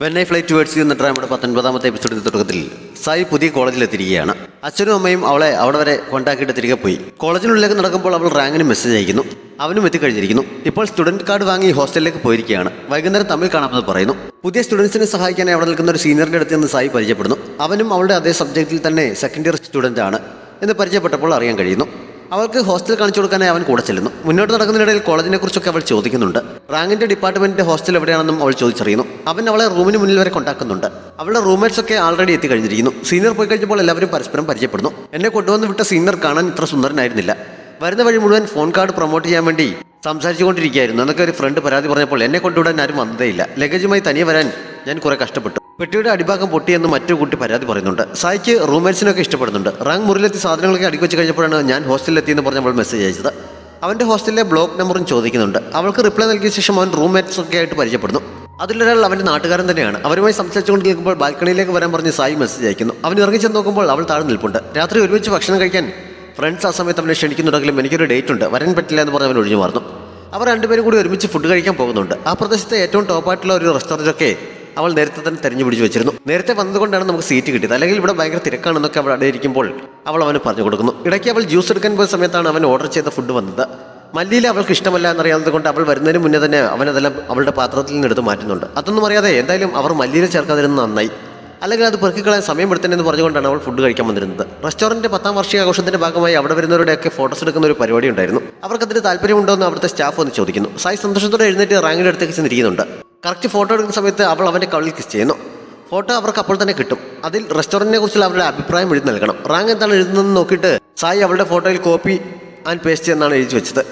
When I fly towards U എന്നിട്ട് നമ്മുടെ 19ാമത്തെ എപ്പിസോഡിന്റെ തുടക്കത്തിൽ സായി പുതിയ കോളേജിലെത്തിരിക്കുകയാണ്. അച്ഛനും അമ്മയും അവളെ അവിടെ വരെ കൊണ്ടാക്കിയിട്ട് തിരികെ പോയി. കോളേജിനുള്ളിലേക്ക് നടക്കുമ്പോൾ അവൾ റാങ്കിന് മെസ്സേജ് അയക്കുന്നു. അവനും എത്തിക്കഴിഞ്ഞിരിക്കുന്നു. ഇപ്പോൾ സ്റ്റുഡന്റ് കാർഡ് വാങ്ങി ഹോസ്റ്റലിലേക്ക് പോയിരിക്കുകയാണ്. വൈകുന്നേരം തമ്മിൽ കാണാമെന്ന് പറയുന്നു. പുതിയ സ്റ്റുഡൻസിനെ സഹായിക്കാനായി അവിടെ നിൽക്കുന്ന ഒരു സീനിയറിന്റെ അടുത്ത് നിന്ന് സായി പരിചയപ്പെടുന്നു. അവനും അവളുടെ അതേ സബ്ജക്റ്റിൽ തന്നെ സെക്കൻഡ് ഇയർ സ്റ്റുഡന്റ് ആണ് എന്ന് പരിചയപ്പെട്ടപ്പോൾ അറിയാൻ കഴിയുന്നു. അവൾക്ക് ഹോസ്റ്റൽ കാണിച്ചു കൊടുക്കാനായി അവൻ കൂടെ ചെല്ലുന്നു. മുന്നോട്ട് നടക്കുന്നതിനിടയിൽ കോളേജിനെ കുറിച്ചൊക്കെ അവൾ ചോദിക്കുന്നുണ്ട്. റാങ്കിന്റെ ഡിപ്പാർട്ട്മെന്റിന്റെ ഹോസ്റ്റൽ എവിടെയാണെന്നും അവൾ ചോദിച്ചറിയുന്നു. അവൻ അവളെ റൂമിന് മുന്നിൽ വരെ കൊണ്ടാക്കുന്നുണ്ട്. അവളുടെ റൂംമേറ്റ്സ് ഒക്കെ ആൾറെഡി എത്തിക്കഴിഞ്ഞിരിക്കുന്നു. സീനിയർ പോയി കഴിഞ്ഞപ്പോൾ എല്ലാവരും പരസ്പരം പരിചയപ്പെടുന്നു. എന്നെ കൊണ്ടുവന്ന് വിട്ട സീനിയർ കാണാൻ ഇത്ര സുന്ദരനായിരുന്നില്ല. വരുന്ന വഴി മുഴുവൻ ഫോൺ കാർഡ് പ്രൊമോട്ട് ചെയ്യാൻ വേണ്ടി സംസാരിച്ചുകൊണ്ടിരിക്കുകയായിരുന്നു എന്നൊക്കെ ഒരു ഫ്രണ്ട് പരാതി പറഞ്ഞപ്പോൾ എന്നെ കൊണ്ടുവിടാൻ ആരും വന്നതേയില്ല. ലഗേജുമായി തനിയെ വരാൻ ഞാൻ കുറെ കഷ്ടപ്പെട്ടു. പെട്ടിയുടെ അടിഭാഗം പൊട്ടിയെന്ന് മറ്റൊരു കുട്ടി പരാതി പറയുന്നുണ്ട്. സായിക്ക് റൂംമേറ്റ്സിനൊക്കെ ഇഷ്ടപ്പെടുന്നുണ്ട്. റാങ്ക് മുറിയിലെത്തി സാധനങ്ങളൊക്കെ അടുക്കി വെച്ച് കഴിഞ്ഞപ്പോഴാണ് ഞാൻ ഹോസ്റ്റലിലെത്തിയെന്ന് പറഞ്ഞ് അവൾ മെസ്സേജ് അയച്ചത്. അവൻ്റെ ഹോസ്റ്റലിലെ ബ്ലോക്ക് നമ്പറും ചോദിക്കുന്നുണ്ട്. അവൾക്ക് റിപ്ലൈ നൽകിയ ശേഷം അവൻ റൂംമേറ്റ്സ് ഒക്കെ ആയിട്ട് പരിചയപ്പെടുന്നു. അതിലൊരാൾ അവൻ്റെ നാട്ടുകാരൻ തന്നെയാണ്. അവരുമായി സംസാരിച്ചുകൊണ്ട് നിൽക്കുമ്പോൾ ബാൽക്കണിയിലേക്ക് വരാൻ പറഞ്ഞ് സായി മെസ്സേജ് അയക്കുന്നു. അവൻ ഇറങ്ങിച്ചെന്ന് നോക്കുമ്പോൾ അവൾ താഴെ നിൽപ്പുണ്ട്. രാത്രി ഒരുമിച്ച് ഭക്ഷണം കഴിക്കാൻ ഫ്രണ്ട്സ് ആ സമയത്ത് അവനെ ക്ഷണിക്കുന്നുണ്ടെങ്കിലും എനിക്കൊരു ഡേറ്റ് ഉണ്ട്, വരാൻ പറ്റില്ല എന്ന് പറഞ്ഞ് അവൻ ഒഴിഞ്ഞു മാറുന്നു. അവർ രണ്ടുപേരും കൂടി ഒരുമിച്ച് ഫുഡ് കഴിക്കാൻ പോകുന്നുണ്ട്. ആ പ്രദേശത്തെ ഏറ്റവും ടോപ്പായിട്ടുള്ള ഒരു റെസ്റ്റോറൻറ്റൊക്കെ അവൾ നേരത്തെ തന്നെ തെരഞ്ഞു പിടിച്ച് വെച്ചിരുന്നു. നേരത്തെ വന്നതുകൊണ്ടാണ് നമുക്ക് സീറ്റ് കിട്ടിയത്, അല്ലെങ്കിൽ ഇവിടെ ഭയങ്കര തിരക്കാണെന്നൊക്കെ അവൾ അവിടെ ഇരിക്കുമ്പോൾ അവൾ അവന് പറഞ്ഞു കൊടുക്കുന്നു. ഇടയ്ക്ക് അവൾ ജ്യൂസ് എടുക്കാൻ പോയ സമയത്താണ് അവൻ ഓർഡർ ചെയ്ത ഫുഡ് വന്നത്. മല്ലിയില അവൾക്ക് ഇഷ്ടമല്ല എന്നറിയാവുന്നത് കൊണ്ട് അവൾ വരുന്നതിന് മുന്നേ തന്നെ അവനതെല്ലാം അവളുടെ പാത്രത്തിൽ നിന്ന് എടുത്ത് മാറ്റുന്നുണ്ട്. അതൊന്നും അറിയാതെ എന്തായാലും അവർ മല്ലിയില ചേർക്കാതിരുന്നത് നന്നായി, അല്ലെങ്കിൽ അത് പെറുക്കിക്കളയാൻ സമയം എടുത്തതെന്ന് പറഞ്ഞുകൊണ്ടാണ് അവൾ ഫുഡ് കഴിക്കാൻ വന്നിരുന്നത്. റെസ്റ്റോറൻറ്റ് 10ാം വാർഷികാഘോഷത്തിന്റെ ഭാഗമായി അവിടെ വരുന്നവരുടെയൊക്കെ ഫോട്ടോസ് എടുക്കുന്ന ഒരു പരിപാടി ഉണ്ടായിരുന്നു. അവർക്കതിന് താല്പര്യമുണ്ടോ എന്ന് അവിടുത്തെ സ്റ്റാഫ് ഒന്ന് ചോദിക്കുന്നു. സായി സന്തോഷത്തോടെ എഴുന്നേറ്റ് റാങ്കിൻ്റെ അടുത്തേക്ക് ചെന്നിരിക്കുന്നുണ്ട്. കറക്റ്റ് ഫോട്ടോ എടുക്കുന്ന സമയത്ത് അവൾ അവൻ്റെ കവളിൽ കിസ് ചെയ്യുന്നു. ഫോട്ടോ അവർക്ക് അപ്പോൾ തന്നെ കിട്ടും. അതിൽ റെസ്റ്റോറൻറ്റിനെ കുറിച്ചുള്ള അവരുടെ അഭിപ്രായം എഴുതി നൽകണം. റാങ്ക് എന്താണ് എഴുതുന്നതെന്ന് നോക്കിയിട്ട് സായി അവളുടെ ഫോട്ടോയിൽ കോപ്പി ആൻഡ് പേസ്റ്റ് എന്നാണ് എഴുതി വെച്ചത്.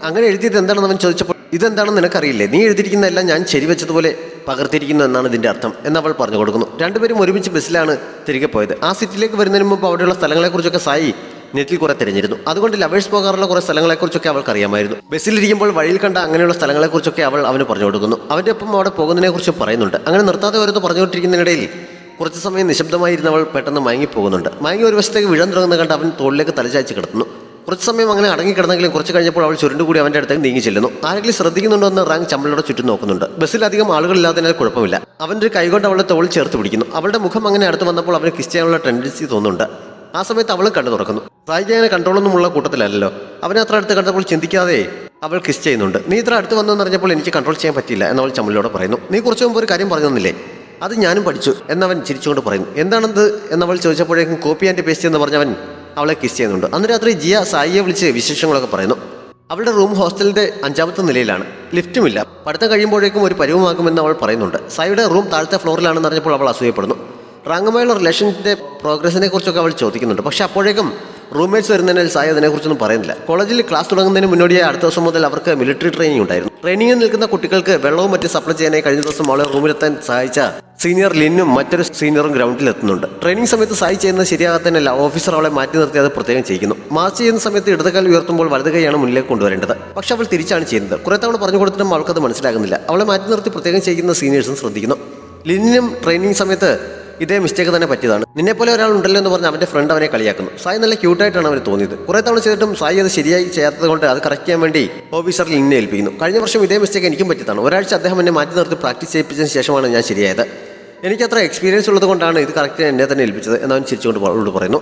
അങ്ങനെ എഴുതിയത് എന്താണെന്ന് അവൻ ചോദിച്ചപ്പോൾ ഇതെന്താണെന്ന് നിനക്കറിയില്ലേ, നീ എഴുതിയിരിക്കുന്നതെല്ലാം ഞാൻ ശരിവെച്ചതുപോലെ പകർത്തിയിരിക്കുന്നു എന്നാണ് ഇതിൻ്റെ അർത്ഥം എന്നവൾ പറഞ്ഞു കൊടുക്കുന്നു. രണ്ടുപേരും ഒരുമിച്ച് ബസ്സിലാണ് തിരികെ പോയത്. ആ സിറ്റിയിലേക്ക് വരുന്നതിന് മുമ്പ് അവിടെയുള്ള സ്ഥലങ്ങളെക്കുറിച്ചൊക്കെ സായി നെറ്റിൽ കുറെ തിരഞ്ഞിരുന്നു. അതുകൊണ്ട് ലവേഴ്സ് പോകാറുള്ള കുറേ സ്ഥലങ്ങളെക്കുറിച്ചൊക്കെ അവൾക്ക് അറിയാമായിരുന്നു. ബസ്സിലിരിക്കുമ്പോൾ വഴിയിൽ കണ്ട അങ്ങനെയുള്ള സ്ഥലങ്ങളെക്കുറിച്ചൊക്കെ അവൾ അവന് പറഞ്ഞു കൊടുക്കുന്നു. അവൻ്റെ ഒപ്പം അവിടെ പോകുന്നതിനെക്കുറിച്ച് പറയുന്നുണ്ട്. അങ്ങനെ നിർത്താതെ വരുന്നു പറഞ്ഞുകൊണ്ടിരിക്കുന്നതിനിടയിൽ കുറച്ച് സമയം നിശബ്ദമായിരുന്നവൾ പെട്ടെന്ന് മയങ്ങിപ്പോകുന്നുണ്ട്. മയങ്ങി ഒരു വശത്തേക്ക് വീഴാൻ തുടങ്ങുന്ന കണ്ട് അവൻ തോളിലേക്ക് തലചായ്ച്ച് കിടത്തുന്നു. കുറച്ച് സമയം അങ്ങനെ അടങ്ങിക്കിടന്നെങ്കിലും കുറച്ച് കഴിഞ്ഞപ്പോൾ അവൾ ചുരുണ്ടുകൂടി അവൻ്റെ അടുത്തേക്ക് നീങ്ങി ചെല്ലുന്നു. ആരെങ്കിലും ശ്രദ്ധിക്കുന്നുണ്ടോ എന്ന് റാങ്ക് ചമ്മലോടെ ചുറ്റും നോക്കുന്നുണ്ട്. ബസ്സിൽ അധികം ആളുകളില്ലാത്തതിനാൽ കുഴപ്പമില്ല. അവൻ്റെ ഒരു കൈകൊണ്ട് അവളുടെ തോൾ ചേർത്ത് പിടിക്കുന്നു. അവളുടെ മുഖം അങ്ങനെ അടുത്ത് വന്നപ്പോൾ അവന് കിസ് ചെയ്യാനുള്ള ടെൻഡൻസി തോന്നുന്നുണ്ട്. ആ സമയത്ത് അവളും കണ്ടു തുറക്കുന്നു. സായിക്ക് അങ്ങനെ കൺട്രോളൊന്നുമുള്ള കൂട്ടത്തിലല്ലോ. അവനെ അത്ര അടുത്ത് കണ്ടപ്പോൾ ചിന്തിക്കാതെ അവൾ കിസ് ചെയ്യുന്നുണ്ട്. നീ ഇത്ര അടുത്ത് വന്നെന്ന് അറിഞ്ഞപ്പോൾ എനിക്ക് കൺട്രോൾ ചെയ്യാൻ പറ്റില്ല എന്നവൾ ചമ്മലോടെ പറയുന്നു. നീ കുറച്ച് മുമ്പ് ഒരു കാര്യം പറഞ്ഞു തന്നില്ലേ, അത് ഞാനും പഠിച്ചു എന്നവൻ ചിരിച്ചുകൊണ്ട് പറയുന്നു. എന്താണെന്ന് എന്നവൾ ചോദിച്ചപ്പോഴേക്കും കോപ്പി ആൻഡ് പേസ്റ്റ് എന്ന് പറഞ്ഞവൻ അവളെ കിസ് ചെയ്യുന്നുണ്ട്. അന്ന് രാത്രി ജിയ സായിയെ വിളിച്ച് വിശേഷങ്ങളൊക്കെ പറയുന്നു. അവളുടെ റൂം ഹോസ്റ്റലിന്റെ 5ാമത്തെ നിലയിലാണ്. ലിഫ്റ്റുമില്ല. പഠിത്തം കഴിയുമ്പോഴേക്കും ഒരു പരിവുമാക്കുമെന്ന് അവൾ പറയുന്നുണ്ട്. സായിയുടെ റൂം താഴത്തെ ഫ്ലോറിലാണെന്ന് അറിഞ്ഞപ്പോൾ അവൾ അസൂയപ്പെടുന്നു. റാങ്കുമായുള്ള റിലേഷൻഷിപ്പിന്റെ പ്രോഗ്രസിനെ കുറിച്ചൊക്കെ അവൾ ചോദിക്കുന്നുണ്ട്. പക്ഷെ അപ്പോഴേക്കും റൂംമേറ്റ്സ് വരുന്നതിനാൽ സായി അതിനെക്കുറിച്ചൊന്നും പറയുന്നില്ല. കോളേജിൽ ക്ലാസ് തുടങ്ങുന്നതിന് മുന്നോടിയായി അടുത്ത ദിവസം മുതൽ അവർക്ക് മിലിറ്ററി ട്രെയിനിങ് ഉണ്ടായിരുന്നു. ട്രെയിനിങ്ങിൽ നിൽക്കുന്ന കുട്ടികൾക്ക് വെള്ളവും മറ്റും സപ്ലൈ ചെയ്യാനായി കഴിഞ്ഞ ദിവസം അവളെ റൂമിലെത്താൻ സഹായിച്ച സീനിയർ ലിന്നും മറ്റൊരു സീനിയറും ഗ്രൗണ്ടിൽ എത്തുന്നുണ്ട്. ട്രെയിനിങ് സമയത്ത് സായി ചെയ്യുന്നത് ശരിയാകാത്തതിനല്ല ഓഫീസർ അവളെ മാറ്റി നിർത്തി അത് പ്രത്യേകം ചെയ്യുന്നു. മാർച്ച് ചെയ്യുന്ന സമയത്ത് ഇടതുകാൽ ഉയർത്തുമ്പോൾ വലത് കൈയാണ് മുന്നിലേക്ക് കൊണ്ടുവരേണ്ടത്. പക്ഷെ അവൾ തിരിച്ചാണ് ചെയ്യുന്നത്. കുറെ തവണ പറഞ്ഞു കൊടുത്തിട്ടും അവൾക്കത് മനസ്സിലാകുന്നില്ല. അവളെ മാറ്റി നിർത്തി പ്രത്യേകം ചെയ്യുന്ന സീനിയേഴ്സും ശ്രദ്ധിക്കുന്നു. ലിന്നിനും ട്രെയിനിങ് സമയത്ത് ഇതേ മിസ്റ്റേക്ക് തന്നെ പറ്റിയതാണ്. നിന്നെപ്പോലെ ഒരാൾ ഉണ്ടല്ലോ എന്ന് പറഞ്ഞ് അവൻ്റെ ഫ്രണ്ട് അവനെ കളിയാക്കുന്നു. സായി നല്ല ക്യൂട്ടായിട്ടാണ് അവന് തോന്നിയത്. കുറേ തവണ ചെയ്തിട്ടും സായി അത് ശരിയായി ചെയ്യാത്തത് കൊണ്ട് അത് കറക്റ്റ് ചെയ്യാൻ വേണ്ടി ഓഫീസർ ലിന്നെ ഏൽപ്പിക്കുന്നു. കഴിഞ്ഞ വർഷം ഇതേ മിസ്റ്റേക്ക് എനിക്കും പറ്റിയതാണ്. ഒരാഴ്ച അദ്ദേഹം എന്നെ മാറ്റി നിർത്തി പ്രാക്ടീസ് ചെയ്യിപ്പിച്ചതിന് ശേഷമാണ് ഞാൻ ശരിയായത്. എനിക്കത്ര എക്സ്പീരിയൻസ് ഉള്ളത് കൊണ്ടാണ് ഇത് കറക്റ്റ് എന്നെ തന്നെ ഏൽപ്പിച്ചത് എന്നവൻ ചിരിച്ചുകൊണ്ട് അവളോട് പറയുന്നു.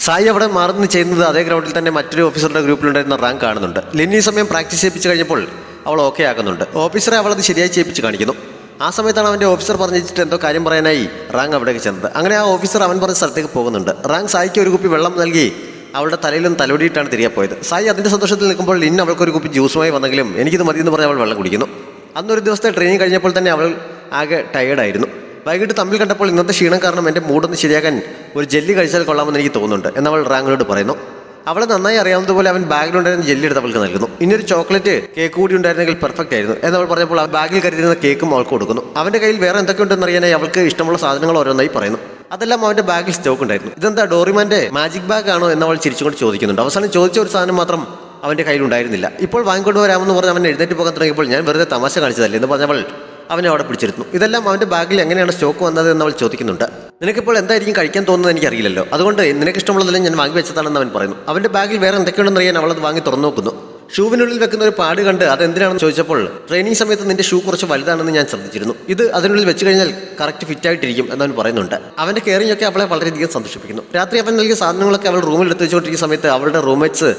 സായി അവിടെ മാറുന്ന ചെയ്യുന്നത് അതേ ഗ്രൗണ്ടിൽ തന്നെ മറ്റൊരു ഓഫീസറുടെ ഗ്രൂപ്പിലുണ്ടായിരുന്ന റാങ്ക് കാണുന്നുണ്ട്. ലിന്നി സമയം പ്രാക്ടീസ് ചെയ്യിപ്പിച്ച് കഴിഞ്ഞപ്പോൾ അവൾ ഓക്കെ ആക്കുന്നുണ്ട്. ഓഫീസറെ അവളത് ശരിയായി ചെയ്യിപ്പിച്ച് കാണിക്കുന്നു. ആ സമയത്താണ് അവൻ്റെ ഓഫീസർ പറഞ്ഞിട്ട് എന്തോ കാര്യം പറയാനായി റാങ്ക് അവിടേക്ക് ചെന്നത്. അങ്ങനെ ആ ഓഫീസർ അവൻ പറഞ്ഞ സ്ഥലത്തേക്ക് പോകുന്നുണ്ട്. റാങ്ക് സായിക്ക് ഒരു കുപ്പി വെള്ളം നൽകി അവളുടെ തലയിലും തലോടിയിട്ടാണ് തിരികെ പോയത്. സായി അതിൻ്റെ സന്തോഷത്തിൽ നിൽക്കുമ്പോൾ ലിൻ അവൾക്കൊരു കുപ്പി ജ്യൂസുമായി വന്നെങ്കിലും എനിക്കിത് മതിയെന്ന് പറഞ്ഞ് അവൾ വെള്ളം കുടിക്കുന്നു. അന്നൊരു ദിവസത്തെ ട്രെയിനിങ് കഴിഞ്ഞപ്പോൾ തന്നെ അവൾ ആകെ ടയേർഡായിരുന്നു. വൈകിട്ട് തമ്മിൽ കണ്ടപ്പോൾ ഇന്നത്തെ ക്ഷീണം കാരണം എൻ്റെ മൂടൊന്ന് ശരിയാക്കാൻ ഒരു ജെല്ലി കഴിച്ചാൽ കൊള്ളാമെന്ന് എനിക്ക് തോന്നുന്നുണ്ട് എന്നവൾ റാങ്കിനോട് പറയുന്നു. അവളെ നന്നായി അറിയാവുന്നതുപോലെ അവൻ ബാഗിലുണ്ടായിരുന്ന ജെല്ലി എടുത്ത് അവൾക്ക് നൽകുന്നു. ഇനിയൊരു ചോക്ലേറ്റ് കേക്ക് കൂടി ഉണ്ടായിരുന്നെങ്കിൽ പെർഫെക്റ്റ് ആയിരുന്നു എന്നവൾ പറഞ്ഞപ്പോൾ ആ ബാഗിൽ കരുതിയിരുന്ന കേക്കും അവൾക്ക് കൊടുക്കുന്നു. അവൻ്റെ കയ്യിൽ വേറെ എന്തൊക്കെയുണ്ടെന്ന് അറിയാനായി അവൾക്ക് ഇഷ്ടമുള്ള സാധനങ്ങൾ ഓരോന്നായി പറയുന്നു. അതെല്ലാം അവൻ്റെ ബാഗിൽ സ്റ്റോക്ക് ഉണ്ടായിരുന്നു. ഇതെന്താ ഡോറിമാൻ്റെ മാജിക് ബാഗ് ആണോ എന്നവൾ ചിരിച്ചുകൊണ്ട് ചോദിക്കുന്നുണ്ട്. അവസാനം ചോദിച്ച ഒരു സാധനം മാത്രം അവൻ്റെ കയ്യിലുണ്ടായിരുന്നില്ല. ഇപ്പോൾ വാങ്ങിക്കൊണ്ട് വരാമെന്ന് പറഞ്ഞ് അവൻ എഴുന്നേറ്റ് പോകാൻ തുടങ്ങിയപ്പോൾ ഞാൻ വെറുതെ തമാശ കാണിച്ചതല്ലേ എന്ന് പറഞ്ഞവൾ അവനെ അവിടെ പിടിച്ചിരുന്നു. ഇതെല്ലാം അവൻ്റെ ബാഗിൽ എങ്ങനെയാണ് സ്റ്റോക്ക് വന്നത് എന്ന് അവൾ ചോദിക്കുന്നുണ്ട്. നിനക്കിപ്പോൾ എന്തായിരിക്കും കഴിക്കാൻ തോന്നുന്നത് എനിക്കറിയില്ലല്ലോ, അതുകൊണ്ട് നിനക്ക് ഇഷ്ടമുള്ളതെല്ലാം ഞാൻ വാങ്ങി വെച്ചതാണെന്ന് അവൻ പറയുന്നു. അവൻ്റെ ബാഗിൽ വേറെ എന്തൊക്കെയുണ്ടെന്ന് അറിയാൻ അവളത് വാങ്ങി തുറന്നു നോക്കുന്നു. ഷൂവിനുള്ളിൽ വെക്കുന്ന ഒരു പാട് കണ്ട് അതെന്തിനാണെന്ന് ചോദിച്ചപ്പോൾ ട്രെയിനിങ് സമയത്ത് നിന്റെ ഷൂ കുറച്ച് വലുതാണെന്ന് ഞാൻ ശ്രദ്ധിച്ചിരുന്നു. ഇത് അതിനുള്ളിൽ വെച്ച് കഴിഞ്ഞാൽ കറക്റ്റ് ഫിറ്റ് ആയിട്ടിരിക്കും എന്നവൻ പറയുന്നുണ്ട്. അവന്റെ കെയറിംഗ് ഒക്കെ അവളെ വളരെയധികം സന്തോഷിപ്പിക്കുന്നു. രാത്രി അവൻ നൽകിയ സാധനങ്ങളൊക്കെ അവൾ റൂമിൽ എടുത്ത് വെച്ചുകൊണ്ടിരിക്കുന്ന സമയത്ത് അവളുടെ റൂംമേറ്റ്സ്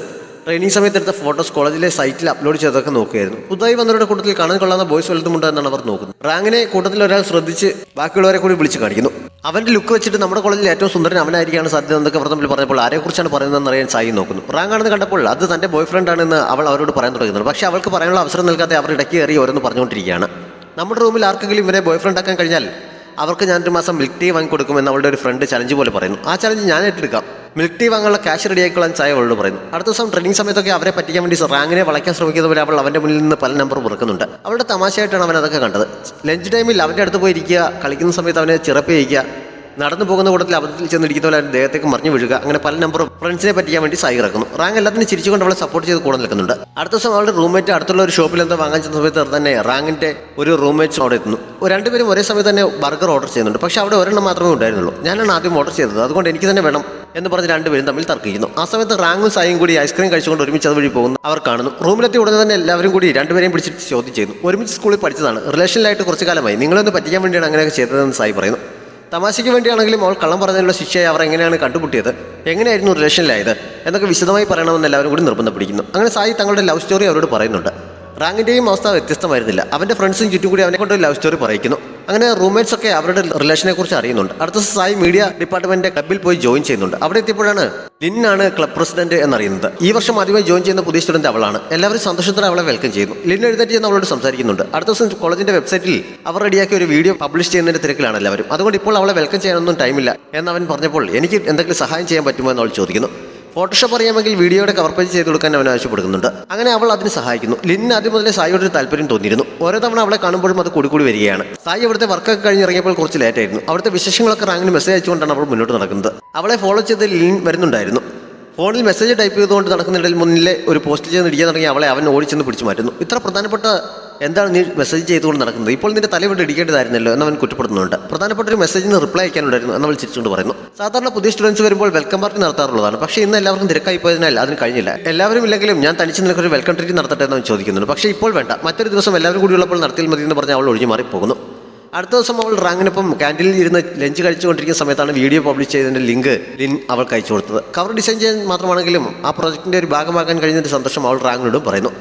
ട്രെയിനിങ് സമയത്ത് എടുത്ത ഫോട്ടോസ് കോളേജിലെ സൈറ്റിൽ അപ്ലോഡ് ചെയ്തൊക്കെ നോക്കുകയായിരുന്നു. പുതുതായി വന്നവരുടെ കൂട്ടത്തിൽ കാണാൻ കൊള്ളാവുന്ന ബോയ്സ് വലുതുമുണ്ടോ എന്നാണ് അവർ നോക്കുന്നത്. റാങ്കിനെ കൂട്ടത്തിൽ ഒരാൾ ശ്രദ്ധിച്ച് ബാക്കിയുള്ളവരെ കൂടി വിളിച്ച് കാണിക്കുന്നു. അവന്റെ ലുക്ക് വെച്ചിട്ട് നമ്മുടെ കോളേജിൽ ഏറ്റവും സുന്ദരൻ അവനായിരിക്കാണ് സാധ്യത എന്നൊക്കെ അവർ തമ്മിൽ പറഞ്ഞപ്പോൾ ആരെക്കുറിച്ചാണ് പറയുന്നതെന്ന് അറിയാൻ സായി നോക്കുന്നു. റാങ്ക് ആണെന്ന് കണ്ടപ്പോൾ അത് തന്റെ ബോയ് ഫ്രണ്ട് ആണെന്ന് അവൾ അവരോട് പറയാൻ തുടങ്ങുന്നുണ്ട്. പക്ഷേ അവൾക്ക് പറയാനുള്ള അവസരം നൽകാതെ അവർ ഇടയ്ക്ക് കയറി ഓരോന്ന് പറഞ്ഞുകൊണ്ടിരിക്കുകയാണ്. നമ്മുടെ റൂമിൽ ആർക്കെങ്കിലും ഇവരെ ബോയ് ഫ്രണ്ട് ആക്കാൻ കഴിഞ്ഞാൽ അവർക്ക് ഞാനൊരു മാസം മിൽക്ക് ടീ വാങ്ങിക്കൊടുക്കുമെന്ന് അവളുടെ ഒരു ഫ്രണ്ട് ചലഞ്ച് പോലെ പറയുന്നു. ആ ചലഞ്ച് ഞാൻ ഏറ്റെടുക്കാം, മിൽക്ക് ടീ വാങ്ങാനുള്ള ക്യാഷ് റെഡിയാക്കിക്കൊള്ളാൻ സായി അവളോട് പറയുന്നു. അടുത്ത ദിവസം ട്രെയിനിങ് സമയത്തൊക്കെ അവരെ പറ്റിക്കാൻ വേണ്ടി റാങ്കിനെ വളയ്ക്കാൻ ശ്രമിക്കുന്ന പോലെ അവൾ അവൻ്റെ മുന്നിൽ നിന്ന് പല നമ്പർ പുറക്കുന്നുണ്ട്. അവളുടെ തമാശയായിട്ടാണ് അവൻ അതൊക്കെ കണ്ടത്. ലഞ്ച് ടൈമിൽ അവൻ്റെ അടുത്ത് പോയിരിക്കുക, കളിക്കുന്ന സമയത്ത് അവനെ ചിറപ്പിക്കുക, നടന്നു പോകുന്ന കൂട്ടത്തിൽ അബദ്ധത്തിൽ ചെന്നിരിക്കുന്ന പോലെ ദേഹത്തേക്ക് മറിഞ്ഞു വീഴുക, അങ്ങനെ പല നമ്പറും ഫ്രണ്ട്സിനെ പറ്റിക്കാൻ വേണ്ടി സായി ഇറക്കുന്നു. റാങ്ക് എല്ലാത്തിനും ചിരിച്ചുകൊണ്ട് അവളെ സപ്പോർട്ട് ചെയ്ത് കൂടെ നിൽക്കുന്നുണ്ട്. അടുത്ത ദിവസം അവളുടെ റൂംമേറ്റ് അടുത്തുള്ള ഒരു ഷോപ്പിൽ എന്തോ വാങ്ങാൻ ചെന്ന സമയത്ത് തന്നെ റാങ്കിന്റെ ഒരു റൂംമേറ്റ്സ് അവിടെ എത്തുന്നു. രണ്ടുപേരും ഒരേ സമയത്ത് തന്നെ ബർഗർ ഓർഡർ ചെയ്യുന്നുണ്ട്. പക്ഷേ അവിടെ ഒരെണ്ണം മാത്രമേ ഉണ്ടായിരുന്നുള്ളൂ. ഞാനാണ് ആദ്യം ഓർഡർ ചെയ്തത്, അതുകൊണ്ട് എനിക്ക് തന്നെ വേണം എന്ന് പറഞ്ഞ് രണ്ടുപേരും തമ്മിൽ തർക്കിക്കുന്നു. ആ സമയത്ത് റാങ്കും സായും കൂടി ഐസ്ക്രീം കഴിച്ചുകൊണ്ട് ഒരുമിച്ച് അതുവഴി പോകുന്നു അവർ കാണുന്നു. റൂമിലെത്തി ഉടനെ തന്നെ എല്ലാവരും കൂടി രണ്ടുപേരെയും പിടിച്ചിട്ട് ചോദ്യം ചെയ്യുന്നു. ഒരുമിച്ച് സ്കൂളിൽ പഠിച്ചതാണ്, റിലേഷനിലായിട്ട് കുറച്ച് കാലമായി, നിങ്ങളൊന്ന് പറ്റിക്കാൻ വേണ്ടിയാണ് അങ്ങനെയൊക്കെ ചെയ്തതെന്ന് സായി പറയുന്നു. തമാശയ്ക്ക് വേണ്ടിയാണെങ്കിലും അവൾ കള്ളം പറഞ്ഞതിനുള്ള ശിക്ഷയെ അവർ എങ്ങനെയാണ് കണ്ടുമുട്ടിയത്, എങ്ങനെയായിരുന്നു റിലേഷനിലായത് എന്നൊക്കെ വിശദമായി പറയണമെന്ന് എല്ലാവരും കൂടി നിർബന്ധം പിടിക്കുന്നു. അങ്ങനെ സായി തങ്ങളുടെ ലവ് സ്റ്റോറി അവരോട് പറയുന്നുണ്ട്. റാങ്കിൻ്റെയും അവസ്ഥ വ്യത്യസ്തമായിരുന്നില്ല. അവൻ്റെ ഫ്രണ്ട്സും ചുറ്റും കൂടി അവനെ കൊണ്ട് ലവ് സ്റ്റോറി പറയിക്കുന്നു. അങ്ങനെ റൂംമേറ്റ്സ് ഒക്കെ അവരുടെ റിലേഷനെ കുറിച്ച് അറിയുന്നുണ്ട്. അടുത്ത ദിവസം സായി മീഡിയ ഡിപ്പാർട്ട്മെന്റിന്റെ ക്ലബ്ബിൽ പോയി ജോയിൻ ചെയ്യുന്നുണ്ട്. അവിടെ എത്തിയപ്പോഴാണ് ലിന്നാണ് ക്ലബ് പ്രസിഡന്റ് എന്നറിയുന്നത്. ഈ വർഷം ആദ്യമായി ജോയിൻ ചെയ്യുന്ന പുതിയ സ്റ്റുഡന്റ് അവളാണ്. എല്ലാവരും സന്തോഷത്തോടെ അവളെ വെൽക്കം ചെയ്യുന്നു. ലിൻ എഴുന്നേറ്റ് ചെന്ന് അവളോട് സംസാരിക്കുന്നുണ്ട്. അടുത്ത ദിവസം കോളേജിന്റെ വെബ്സൈറ്റിൽ അവർ റെഡിയാക്കിയ ഒരു വീഡിയോ പബ്ലിഷ് ചെയ്യുന്നതിന്റെ തിരക്കിലാണ് എല്ലാവരും. അതുകൊണ്ട് ഇപ്പോൾ അവളെ വെൽക്കം ചെയ്യാനൊന്നും ടൈമില്ല എന്ന് അവൻ പറഞ്ഞപ്പോൾ എനിക്ക് എന്തെങ്കിലും സഹായം ചെയ്യാൻ പറ്റുമോ എന്ന് അവൾ ചോദിക്കുന്നു. ഫോട്ടോഷോപ്പ് അറിയാമെങ്കിൽ വീഡിയോയുടെ കവർ പേജ് ചെയ്ത് കൊടുക്കാൻ അവൻ ആവശ്യപ്പെടുന്നുണ്ട്. അങ്ങനെ അവൾ അതിന് സഹായിക്കുന്നു. ലിന്നിന് ആദ്യം മുതലേ സായിയോട് ഒരു താല്പര്യം തോന്നിയിരുന്നു. ഓരോ തവണ അവളെ കാണുമ്പോഴും അത് കൂടി വരികയാണ്. സായി അവിടുത്തെ വർക്കൊക്കെ കഴിഞ്ഞിറങ്ങിയപ്പോൾ കുറച്ച് ലേറ്റായിരുന്നു. അവിടുത്തെ വിശേഷങ്ങളൊക്കെ റാങ്കിന് മെസ്സേജ് അയച്ചുകൊണ്ടാണ് അവൾ മുന്നോട്ട് നടക്കുന്നത്. അവളെ ഫോളോ ചെയ്ത് ലിൻ വരുന്നുണ്ടായിരുന്നു. ഫോണിൽ മെസ്സേജ് ടൈപ്പ് ചെയ്തുകൊണ്ട് നടക്കുന്നിടയിൽ മുന്നിലെ ഒരു പോസ്റ്റ് ചെയ്ത് ഇടിക്കാൻ തുടങ്ങി അവളെ അവൻ ഓടിച്ചെന്ന് പിടിച്ചു മാറ്റുന്നു. ഇത്ര പ്രധാനപ്പെട്ട എന്താണ് നീ മെസ്സേജ് ചെയ്തുകൊണ്ട് നടക്കുന്നത്, ഇപ്പോൾ നിന്റെ തലവിട്ട് ഇടിക്കേണ്ടതായിരുന്നല്ലോ എന്നവൻ കുറ്റപ്പെടുന്നുണ്ട്. പ്രധാനപ്പെട്ട ഒരു മെസ്സേജിന് റിപ്ലൈ അയക്കാനുണ്ടായിരുന്നു എന്നവൾ ചിരിച്ചുകൊണ്ട് പറയുന്നു. സാധാരണ പുതിയ സ്റ്റുഡൻസ് വരുമ്പോൾ വെൽക്കം പാർട്ടി നടത്താറുള്ളതാണ്. പക്ഷേ ഇന്ന് എല്ലാവർക്കും തിരക്കായി പോയതിനാൽ അതിന് കഴിഞ്ഞില്ല. എല്ലാവരും ഇല്ലെങ്കിലും ഞാൻ തനിച്ച് നിനക്കൊരു വെൽക്കം ട്രീറ്റ് നടത്തട്ടെ എന്നവൻ ചോദിക്കുന്നുണ്ട്. പക്ഷേ ഇപ്പോൾ വേണ്ട, മറ്റൊരു ദിവസം എല്ലാവരും കൂടിയുള്ളപ്പോൾ നടത്തിയാൽ മതി എന്ന് പറഞ്ഞ് അവൾ ഒഴിഞ്ഞു മാറിപ്പോകുന്നു. അടുത്ത ദിവസം അവൾ റാങ്കിനൊപ്പം ക്യാൻറ്റീനിൽ ഇരുന്ന് ലഞ്ച് കഴിച്ചുകൊണ്ടിരിക്കുന്ന സമയത്താണ് വീഡിയോ പബ്ലിഷ് ചെയ്തതിൻ്റെ ലിങ്ക് ലിൻ അവൾക്ക് അയച്ചു കൊടുത്തത്. കവർ ഡിസൈൻ ചെയ്യാൻ മാത്രമാണെങ്കിലും ആ പ്രോജക്റ്റിൻ്റെ ഒരു ഭാഗമാക്കാൻ കഴിഞ്ഞതിൻ്റെ സന്തോഷം അവൾ റാങ്കിനോടും പറയുന്നു.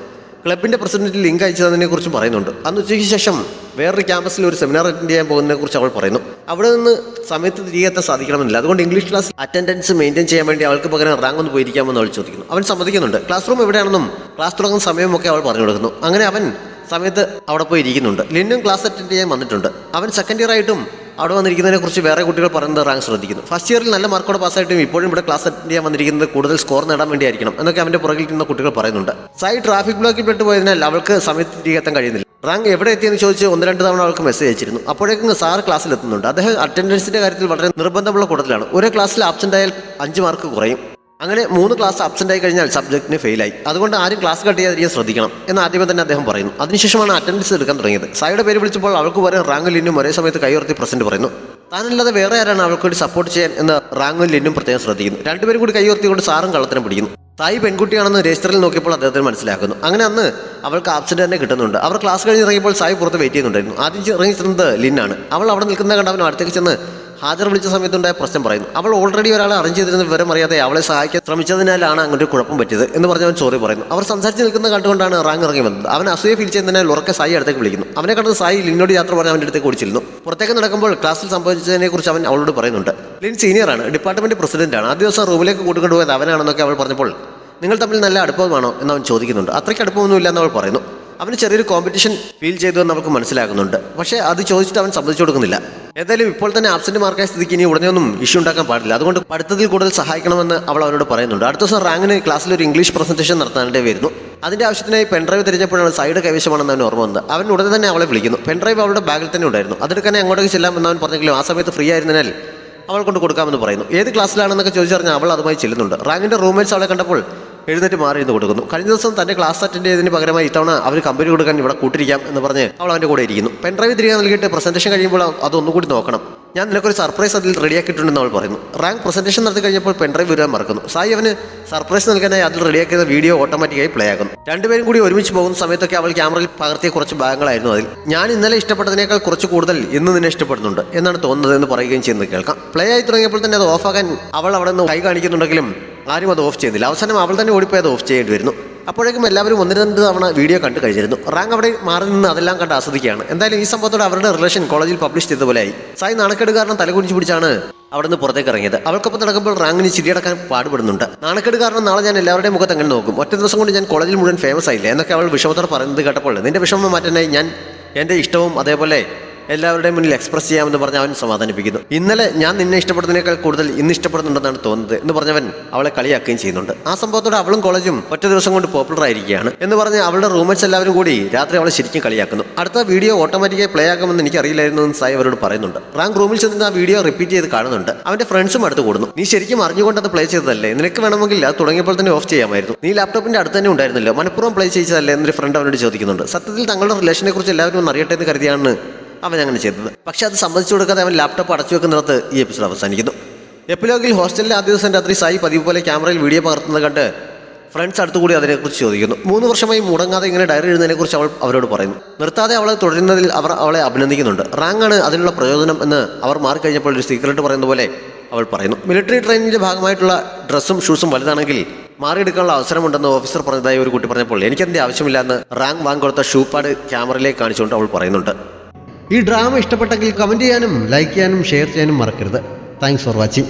ക്ലബിൻ്റെ പ്രസിഡന്റ് ലിങ്ക് അയച്ചതിനെക്കുറിച്ചും പറയുന്നുണ്ട്. അന്ന് ഉച്ചയ്ക്ക് ശേഷം വേറൊരു ക്യാമ്പസിൽ ഒരു സെമിനാർ അറ്റൻഡ് ചെയ്യാൻ പോകുന്നതിനെക്കുറിച്ച് അവൾ പറയുന്നു. അവിടെ നിന്ന് സമയത്ത് തിരികെ എത്താൻ സാധിക്കണമെന്നില്ല. അതുകൊണ്ട് ഇംഗ്ലീഷ് ക്ലാസ് അറ്റൻഡൻസ് മെയിൻറ്റെയിൻ ചെയ്യാൻ വേണ്ടി അവൾക്ക് പകരം റാങ്ക് ഒന്ന് പോയിരിക്കാമെന്ന് അവൾ ചോദിക്കുന്നു. അവൻ സമ്മതിക്കുന്നുണ്ട്. ക്ലാസ് റൂം എവിടെയാണെന്നും ക്ലാസ് തുടങ്ങുന്ന സമയമൊക്കെ അവൾ പറഞ്ഞു കൊടുക്കുന്നു. അങ്ങനെ അവൻ സമയത്ത് അവിടെ പോയി ഇരിക്കുന്നുണ്ട്. ലിന്നും ക്ലാസ് അറ്റൻഡ് ചെയ്യാൻ വന്നിട്ടുണ്ട്. അവൻ സെക്കൻഡ് ഇയർ ആയിട്ടും അവിടെ വന്നിരിക്കുന്നതിനെ കുറിച്ച് വേറെ കുട്ടികൾ പറയുന്നത് റാങ്ക് ശ്രദ്ധിക്കുന്നു. ഫസ്റ്റ് ഇയറിൽ നല്ല മാർക്കോടെ പാസ്സായിട്ടും ഇപ്പോഴും ഇവിടെ ക്ലാസ് അറ്റൻഡ് ചെയ്യാൻ വന്നിരിക്കുന്നത് കൂടുതൽ സ്കോർ നേടാൻ വേണ്ടിയായിരിക്കണം എന്നൊക്കെ അവൻ്റെ പുറകിൽ ഇരുന്ന കുട്ടികൾ പറയുന്നുണ്ട്. സായി ട്രാഫിക് ബ്ലോക്കിൽ പെട്ടുപോയതിനാൽ അവൾക്ക് സമയത്ത് തിരികെ എത്താൻ കഴിയുന്നില്ല. റാങ്ക് എവിടെ എത്തിയെന്ന് ചോദിച്ച് 1-2 തവണ അവൾക്ക് മെസ്സേജ് അയച്ചിരുന്നു. അപ്പോഴേക്കും സാർ ക്ലാസ്സിൽ എത്തുന്നുണ്ട്. അദ്ദേഹം അറ്റൻഡൻസിൻ്റെ കാര്യത്തിൽ വളരെ നിർബന്ധമുള്ള കൂട്ടത്തിലാണ്. ഒരേ ക്ലാസ്സിൽ ആബ്സെൻ്റ് ആയാൽ 5 മാർക്ക് കുറയും. അങ്ങനെ 3 ക്ലാസ് ആബ്സെൻ്റ് ആയി കഴിഞ്ഞാൽ സബ്ജക്റ്റിന് ഫെയിലായി. അതുകൊണ്ട് ആരും ക്ലാസ് കട്ട് ചെയ്യാതിരിക്കാൻ ശ്രദ്ധിക്കണം എന്ന് ആദ്യമേ തന്നെ അദ്ദേഹം പറയുന്നു. അതിനുശേഷമാണ് അറ്റൻഡൻസ് എടുക്കാൻ തുടങ്ങിയത്. സായിയുടെ പേര് വിളിച്ചപ്പോൾ അവൾക്ക് വരെ റാങ്കും ലിന്നും ഒരേ സമയത്ത് കൈയുയർത്തി പ്രസന്റ് പറയുന്നു. താനല്ലാതെ വേറെ ആരാണ് അവൾക്ക് വേണ്ടി സപ്പോർട്ട് ചെയ്യാൻ എന്ന് റാങ്കും ലിന്നും പ്രത്യേകം ശ്രദ്ധിക്കുന്നു. രണ്ടുപേരും കൂടി കൈയുയർത്തിക്കൊണ്ട് സാറും കള്ളത്തിനും പിടിക്കുന്നു. സായി പെൺകുട്ടിയാണെന്ന് രജിസ്റ്ററിൽ നോക്കിയപ്പോൾ അദ്ദേഹത്തിന് മനസ്സിലാക്കുന്നു. അങ്ങനെ അന്ന് അവൾക്ക് ആബ്സെന്റ് തന്നെ കിട്ടുന്നുണ്ട്. അവർ ക്ലാസ് കഴിഞ്ഞ് ഇറങ്ങിയപ്പോൾ സായി പുറത്ത് വെയിറ്റ് ചെയ്യുന്നുണ്ടായിരുന്നു. ആദ്യം ഇറങ്ങി ചെന്നത് ലിന്നാണ്. അവൾ അവിടെ നിൽക്കുന്ന കണ്ട് അവൻ അടുത്തേക്ക് ചെന്ന് ഹാജർ വിളിച്ച സമയത്തുണ്ടായ പ്രശ്നം പറയുന്നു. അവൾ ഓൾറെഡി ഒരാളെ അറേഞ്ച് ചെയ്തിരുന്ന വിവരം അറിയാതെ അവളെ സഹായിക്കാൻ ശ്രമിച്ചതിനാലാണ് അങ്ങനെ ഒരു കുഴപ്പം പറ്റിയത് എന്ന് പറഞ്ഞ് അവൻ സോറി പറയുന്നു. അവർ സംസാരിച്ച് നിൽക്കുന്ന കണ്ടുകൊണ്ടാണ് റാങ്ക് ഇറങ്ങി വന്നത്. അവൻ അസൂയ ഫീൽ ചെയ്യുന്നതിനാൽ ഉറക്കെ സായി അടുത്തേക്ക് വിളിക്കുന്നു. അവനെ കണ്ടത് സായി ലിന്നോട് യാത്ര പറഞ്ഞ് അവൻ്റെ അടുത്തേക്ക് ഓടിച്ചിരുന്നു. പുറത്തേക്ക് നടക്കുമ്പോൾ ക്ലാസ്സിൽ സംഭവിച്ചതിനെക്കുറിച്ച് അവൻ അവളോട് പറയുന്നുണ്ട്. ലിൻ സീനിയറാണ്, ഡിപ്പാർട്ട്മെന്റ് പ്രസിഡന്റാണ്. ആദ്യ ദിവസം റൂമിലേക്ക് കൂട്ടിക്കൊണ്ടുപോയത് അവനാണെന്നൊക്കെ അവൾ പറഞ്ഞപ്പോൾ നിങ്ങൾ തമ്മിൽ നല്ല അടുപ്പമാണോ എന്ന് അവൻ ചോദിക്കുന്നുണ്ട്. അത്രയ്ക്ക് അടുപ്പമൊന്നുമില്ല എന്ന് അവൾ പറയുന്നു. അവന് ചെറിയൊരു കോമ്പറ്റീഷൻ ഫീൽ ചെയ്തു എന്ന് നമുക്ക് മനസ്സിലാകുന്നുണ്ട്. പക്ഷേ അത് ചോദിച്ചിട്ട് അവൻ സമ്മതിച്ചു കൊടുക്കുന്നില്ല. ഏതായാലും ഇപ്പോൾ തന്നെ ആബ്സെന്റ് മാർക്കായ സ്ഥിതിക്ക് ഇനി ഉടനെയൊന്നും ഇഷ്യൂ ഉണ്ടാക്കാൻ പാടില്ല. അതുകൊണ്ട് പഠിത്തത്തിൽ കൂടുതൽ സഹായിക്കണമെന്ന് അവൾ അവനോട് പറയുന്നുണ്ട്. അടുത്ത ദിവസം റാങ്കിന് ക്ലാസ്സിൽ ഒരു ഇംഗ്ലീഷ് പ്രസന്റേഷൻ നടത്താനായിട്ട് വരുന്നു. അതിൻ്റെ ആവശ്യത്തിനായി പെൻഡ്രൈവ് തിരിഞ്ഞപ്പോഴാണ് സായിയുടെ കൈവശമാണെന്ന് അവൻ ഓർമ്മ വന്നത്. അവൻ ഉടനെ തന്നെ അവളെ വിളിക്കുന്നു. പെൻഡ്രൈവ് അവളുടെ ബാഗിൽ തന്നെ ഉണ്ടായിരുന്നു. അതെടുക്കാനെ അങ്ങോട്ടേക്ക് ചെല്ലാമെന്ന് അവൻ പറഞ്ഞെങ്കിലും ആ സമയത്ത് ഫ്രീ ആയിരുന്നതിനാൽ അവൾ കൊണ്ട് കൊടുക്കാമെന്ന് പറയുന്നു. ഏത് ക്ലാസ്സിലാണെന്നൊക്കെ ചോദിച്ചറിഞ്ഞാൽ അവൾ അതുമായി ചെല്ലുന്നുണ്ട്. റാങ്കിൻ്റെ റൂംമേറ്റ്സ് അവളെ കണ്ടപ്പോൾ എഴുന്നേറ്റ് മാറിയിരുന്ന് കൊടുക്കുന്നു. കഴിഞ്ഞ ദിവസം തൻ്റെ ക്ലാസ് അറ്റൻഡ് ചെയ്തതിന് പകരമായി ഇത്തവണ അവർ കമ്പനി കൊടുക്കാൻ ഇവിടെ കൂട്ടിരിക്കാം എന്ന് പറഞ്ഞ് അവൾ അവൻ്റെ കൂടെ ഇരിക്കുന്നു. പെൻഡ്രൈവ് തിരികെ നൽകിയിട്ട് പ്രസന്റേഷൻ കഴിയുമ്പോൾ അതൊന്നുകൂടി നോക്കണം. ഞാൻ നിനക്കൊരു സർപ്രൈസ് അതിൽ റെഡിയാക്കിയിട്ടുണ്ടെന്ന് അവൾ പറയുന്നു. റാങ്ക് പ്രസന്റേഷൻ നടത്തി കഴിഞ്ഞപ്പോൾ പെൻഡ്രൈവ് വരാൻ മറക്കുന്നു. സായി അവന് സർപ്രൈസ് നൽകാനായി അതിൽ റെഡിയാക്കിയ വീഡിയോ ഓട്ടോമാറ്റിക്കായി പ്ലേ ആകുന്നു. രണ്ടുപേരും കൂടി ഒരുമിച്ച് പോകുന്ന സമയത്തൊക്കെ അവൾ ക്യാമറയിൽ പകർത്തിയ കുറച്ച് ഭാഗങ്ങളായിരുന്നു അതിൽ. ഞാൻ ഇന്നലെ ഇഷ്ടപ്പെട്ടതിനേക്കാൾ കുറച്ച് കൂടുതൽ ഇന്ന് നിന്നെ ഇഷ്ടപ്പെടുന്നുണ്ട് എന്നാണ് തോന്നുന്നത് എന്ന് പറയുകയും ചെയ്യുന്നത് കേൾക്കാം. പ്ലേ ആയി തുടങ്ങിയപ്പോൾ തന്നെ അത് ഓഫാക്കാൻ അവൾ അവിടെ നിന്ന് കൈ കാണിക്കുന്നുണ്ടെങ്കിലും ആരും അത് ഓഫ് ചെയ്യുന്നില്ല. അവസാനം അവൾ തന്നെ ഓടിപ്പോയി അത് ഓഫ് ചെയ്യേണ്ടി വരുന്നു. അപ്പോഴേക്കും എല്ലാവരും 1-2 തവണ വീഡിയോ കണ്ടു കഴിഞ്ഞിരുന്നു. റാങ്ക് അവിടെ മാറി നിന്ന് അതെല്ലാം കണ്ട് ആസ്വദിക്കുകയാണ്. എന്തായാലും ഈ സംഭവത്തോടെ അവരുടെ റിലേഷൻ കോളേജിൽ പബ്ലിഷ് ചെയ്തതുപോലെയായി. സായി നാണക്കേട് കാരണം തലകുനിച്ച് പിടിച്ചാണ് അവിടെ നിന്ന് പുറത്തേക്ക് ഇറങ്ങിയത്. അവൾക്കൊപ്പം നടക്കുമ്പോൾ റാങ്കിന് ചിരിയടക്കാൻ പാടുപെടുന്നുണ്ട്. നാണക്കേട് കാരണം നാളെ ഞാൻ എല്ലാവരുടെയും മുഖത്ത് അങ്ങനെ നോക്കും, ഒറ്റ ദിവസം കൊണ്ട് ഞാൻ കോളേജിൽ മുഴുവൻ ഫേമസ് ആയില്ലേ എന്നൊക്കെ അവൾ വിഷമത്തോടെ പറയുന്നത് കേട്ടപ്പോൾ നിന്റെ വിഷമം മാറ്റാനായി ഞാൻ എൻ്റെ ഇഷ്ടവും അതേപോലെ എല്ലാവരുടെയും മുന്നിൽ എക്സ്പ്രസ് ചെയ്യാമെന്ന് പറഞ്ഞ് അവൻ സമാധാനിപ്പിക്കുന്നു. ഇന്നലെ ഞാൻ നിന്നെ ഇഷ്ടപ്പെടുന്നതിനേക്കാൾ കൂടുതൽ ഇന്ന് ഇഷ്ടപ്പെടുന്നുണ്ടെന്നാണ് തോന്നുന്നത് എന്ന് പറഞ്ഞവൻ അവളെ കളിയാക്കുകയും ചെയ്യുന്നുണ്ട്. ആ സംഭവത്തോടെ അവളും കോളേജും ഒറ്റ ദിവസം കൊണ്ട് പോപ്പുലർ ആയിരിക്കുകയാണ് എന്ന് പറഞ്ഞ് അവളുടെ റൂംമേറ്റ്സ് എല്ലാവരും കൂടി രാത്രി അവളെ ശരിക്കും കളിയാക്കുന്നു. അടുത്ത വീഡിയോ ഓട്ടോമാറ്റിക്കായി പ്ലേ ആക്കുമെന്ന് എനിക്ക് അറിയില്ലായിരുന്നു എന്ന് സായി അവരോട് പറയുന്നുണ്ട്. റാങ്ക് റൂമിൽ ചെന്ന് ആ വീഡിയോ റിപ്പീറ്റ് ചെയ്ത് കാണുന്നുണ്ട്. അവന്റെ ഫ്രണ്ട്സും അടുത്ത് കൂടുന്നു. നീ ശരിക്കും അറിഞ്ഞുകൊണ്ട് അത് പ്ലേ ചെയ്തതല്ലേ, നിനക്ക് വേണമെങ്കിൽ അത് തുടങ്ങിയപ്പോൾ തന്നെ ഓഫ് ചെയ്യാമായിരുന്നു, നീ ലാപ്ടോപ്പിന്റെ അടുത്ത് തന്നെ ഉണ്ടായിരുന്നല്ലോ, മനഃപൂർവ്വം പ്ലേ ചെയ്തതല്ലേ എന്നൊരു ഫ്രണ്ട് അവനോട് ചോദിക്കുന്നുണ്ട്. സത്യത്തിൽ തങ്ങളുടെ റിലേഷനെ കുറിച്ച് എല്ലാവരും ഒന്ന് അറിയട്ടെ എന്ന് കരുതിയാണ് അവൻ അങ്ങനെ ചെയ്തത്. പക്ഷെ അത് സമ്മതിച്ചു കൊടുക്കാതെ അവൻ ലാപ്ടോപ്പ് അടച്ചു വെക്കുന്നിടത്ത് ഈ എപ്പിസോഡ് അവസാനിക്കുന്നു. എപ്പിലോഗിൽ ഹോസ്റ്റലിലെ ആദ്യ ദിവസം രാത്രി സായി പതിവ് പോലെ ക്യാമറയിൽ വീഡിയോ പകർത്തുന്നത് കണ്ട് ഫ്രണ്ട്സ് അടുത്തുകൂടി അതിനെക്കുറിച്ച് ചോദിക്കുന്നു. 3 വർഷമായി മുടങ്ങാതെ ഇങ്ങനെ ഡയറി എഴുതുന്നതിനെക്കുറിച്ച് അവൾ അവരോട് പറയുന്നു. നിർത്താതെ അവളെ തുടരുന്നതിൽ അവർ അവളെ അഭിനന്ദിക്കുന്നുണ്ട്. റാങ്കാണ് അതിനുള്ള പ്രയോജനം എന്ന് അവർ മാറിക്കഴിഞ്ഞപ്പോൾ ഒരു സീക്രട്ട് പറയുന്ന പോലെ അവൾ പറയുന്നു. മിലിറ്ററി ട്രെയിനിങ്ങിൻ്റെ ഭാഗമായിട്ടുള്ള ഡ്രസ്സും ഷൂസും വലുതാണെങ്കിൽ മാറിയെടുക്കാനുള്ള അവസരമുണ്ടെന്ന് ഓഫീസർ പറഞ്ഞതായി ഒരു കുട്ടി പറഞ്ഞപ്പോൾ എനിക്കതിൻ്റെ ആവശ്യമില്ല എന്ന് റാങ്ക് വാങ്ങിക്കൊടുത്ത ഷൂ പാഡ് ക്യാമറയിലേക്ക് കാണിച്ചുകൊണ്ട് അവൾ പറയുന്നുണ്ട്. ഈ ഡ്രാമ ഇഷ്ടപ്പെട്ടെങ്കിൽ കമൻറ്റ് ചെയ്യാനും ലൈക്ക് ചെയ്യാനും ഷെയർ ചെയ്യാനും മറക്കരുത്. Thanks for watching.